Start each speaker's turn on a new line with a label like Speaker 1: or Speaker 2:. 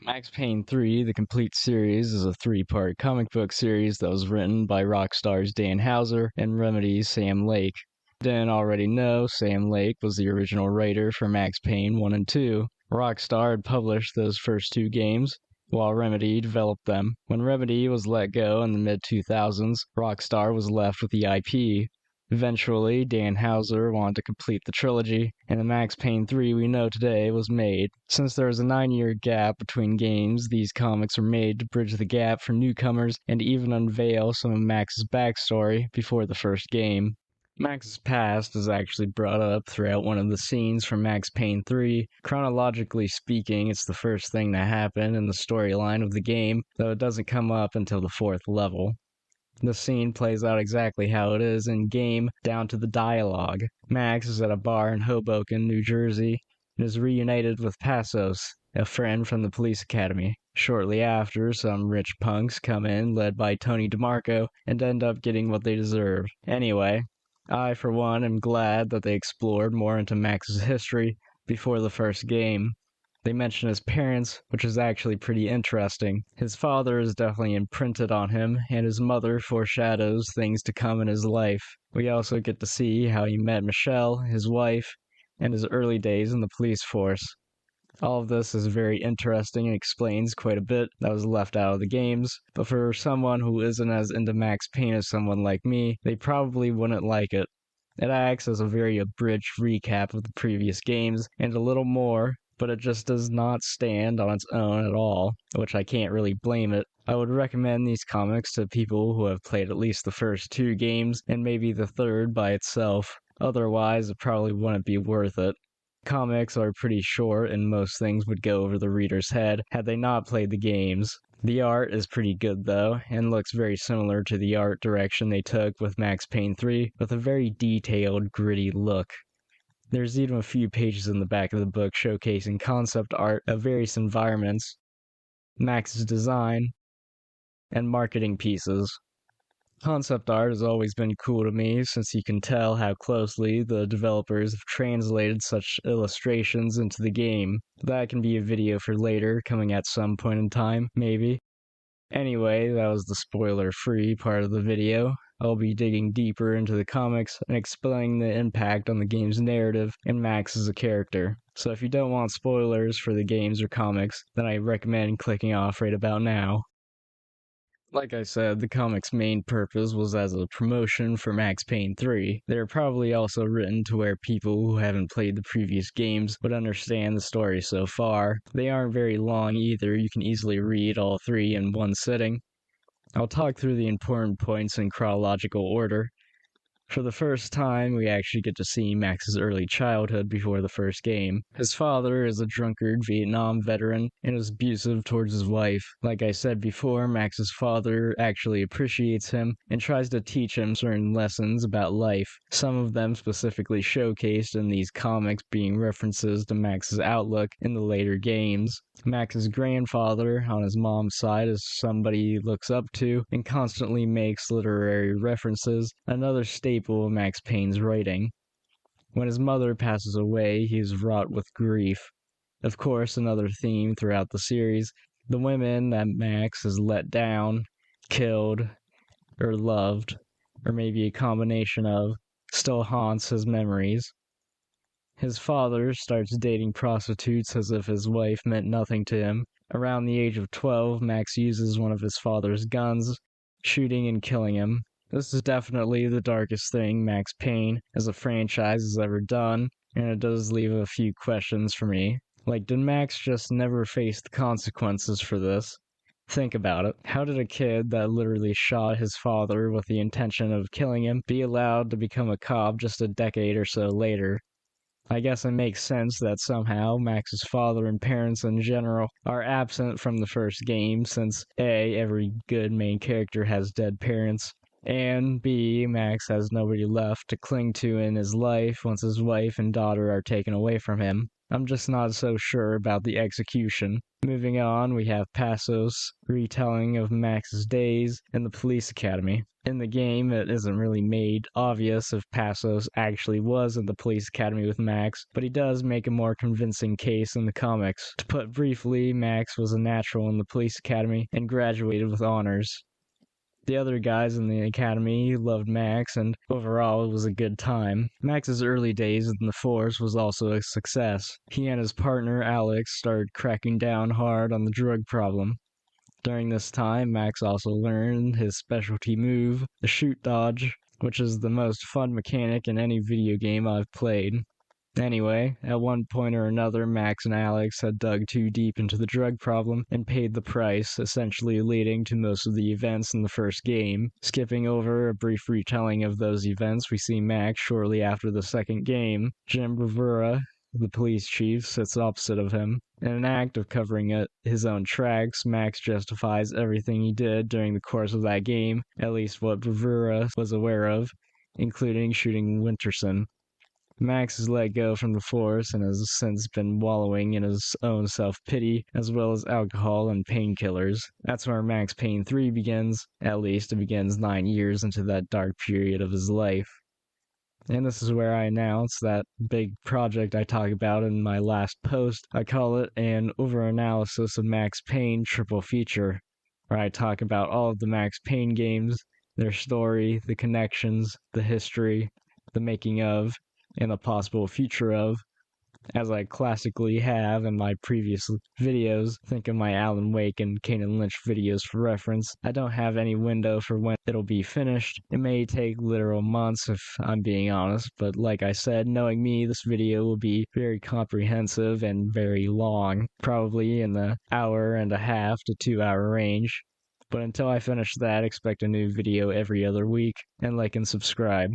Speaker 1: Max Payne 3, the complete series, is a three-part comic book series that was written by Rockstar's Dan Houser and Remedy's Sam Lake. Didn't already know, Sam Lake was the original writer for Max Payne 1 and 2. Rockstar had published those first two games, while Remedy developed them. When Remedy was let go in the mid-2000s, Rockstar was left with the IP. Eventually, Dan Houser wanted to complete the trilogy, and the Max Payne 3 we know today was made. Since there was a 9-year gap between games, these comics were made to bridge the gap for newcomers and even unveil some of Max's backstory before the first game. Max's past is actually brought up throughout one of the scenes from Max Payne 3. Chronologically speaking, it's the first thing that happened in the storyline of the game, though it doesn't come up until the 4th level. The scene plays out exactly how it is in-game, down to the dialogue. Max is at a bar in Hoboken, New Jersey, and is reunited with Passos, a friend from the police academy. Shortly after, some rich punks come in, led by Tony DeMarco, and end up getting what they deserve. Anyway, I, for one, am glad that they explored more into Max's history before the first game. They mention his parents, which is actually pretty interesting. His father is definitely imprinted on him, and his mother foreshadows things to come in his life. We also get to see how he met Michelle, his wife, and his early days in the police force. All of this is very interesting and explains quite a bit that was left out of the games, but for someone who isn't as into Max Payne as someone like me, they probably wouldn't like it. It acts as a very abridged recap of the previous games, and a little more, but it just does not stand on its own at all, which I can't really blame it. I would recommend these comics to people who have played at least the first two games, and maybe the third by itself. Otherwise, it probably wouldn't be worth it. Comics are pretty short, and most things would go over the reader's head had they not played the games. The art is pretty good though, and looks very similar to the art direction they took with Max Payne 3, with a very detailed, gritty look. There's even a few pages in the back of the book showcasing concept art of various environments, Max's design, and marketing pieces. Concept art has always been cool to me since you can tell how closely the developers have translated such illustrations into the game. That can be a video for later, coming at some point in time, maybe. Anyway, that was the spoiler-free part of the video. I'll be digging deeper into the comics and explaining the impact on the game's narrative and Max as a character. So if you don't want spoilers for the games or comics, then I recommend clicking off right about now. Like I said, the comic's main purpose was as a promotion for Max Payne 3. They're probably also written to where people who haven't played the previous games would understand the story so far. They aren't very long either, you can easily read all three in one sitting. I'll talk through the important points in chronological order. For the first time, we actually get to see Max's early childhood before the first game. His father is a drunkard Vietnam veteran and is abusive towards his wife. Like I said before, Max's father actually appreciates him and tries to teach him certain lessons about life, some of them specifically showcased in these comics being references to Max's outlook in the later games. Max's grandfather on his mom's side is somebody he looks up to and constantly makes literary references, another staple of Max Payne's writing. When his mother passes away, he is wrought with grief. Of course, another theme throughout the series, the women that Max has let down, killed, or loved, or maybe a combination of, still haunts his memories. His father starts dating prostitutes as if his wife meant nothing to him. Around the age of 12, Max uses one of his father's guns, shooting and killing him. This is definitely the darkest thing Max Payne as a franchise has ever done, and it does leave a few questions for me. Like, did Max just never face the consequences for this? Think about it. How did a kid that literally shot his father with the intention of killing him be allowed to become a cop just a decade or so later? I guess it makes sense that somehow Max's father and parents in general are absent from the first game since A, every good main character has dead parents, and B, Max has nobody left to cling to in his life once his wife and daughter are taken away from him. I'm just not so sure about the execution. Moving on, we have Passos' retelling of Max's days in the police academy. In the game, it isn't really made obvious if Passos actually was in the police academy with Max, but he does make a more convincing case in the comics. To put briefly, Max was a natural in the police academy and graduated with honors. The other guys in the academy loved Max, and overall it was a good time. Max's early days in the force was also a success. He and his partner Alex started cracking down hard on the drug problem. During this time, Max also learned his specialty move, the shoot dodge, which is the most fun mechanic in any video game I've played. Anyway, at one point or another, Max and Alex had dug too deep into the drug problem and paid the price, essentially leading to most of the events in the first game. Skipping over a brief retelling of those events, we see Max shortly after the second game. Jim Bravura, the police chief, sits opposite of him. In an act of covering his own tracks, Max justifies everything he did during the course of that game, at least what Bravura was aware of, including shooting Winterson. Max has let go from the force and has since been wallowing in his own self-pity, as well as alcohol and painkillers. That's where Max Payne 3 begins. At least it begins 9 years into that dark period of his life. And this is where I announce that big project I talk about in my last post. I call it an over-analysis of Max Payne triple feature, where I talk about all of the Max Payne games, their story, the connections, the history, the making of, and the possible future of, as I classically have in my previous videos. Think of my Alan Wake and Kane Lynch videos for reference. I don't have any window for when it'll be finished. It may take literal months if I'm being honest, but like I said, knowing me, this video will be very comprehensive and very long, probably in the hour and a half to 2 hour range. But until I finish that, expect a new video every other week, and like and subscribe.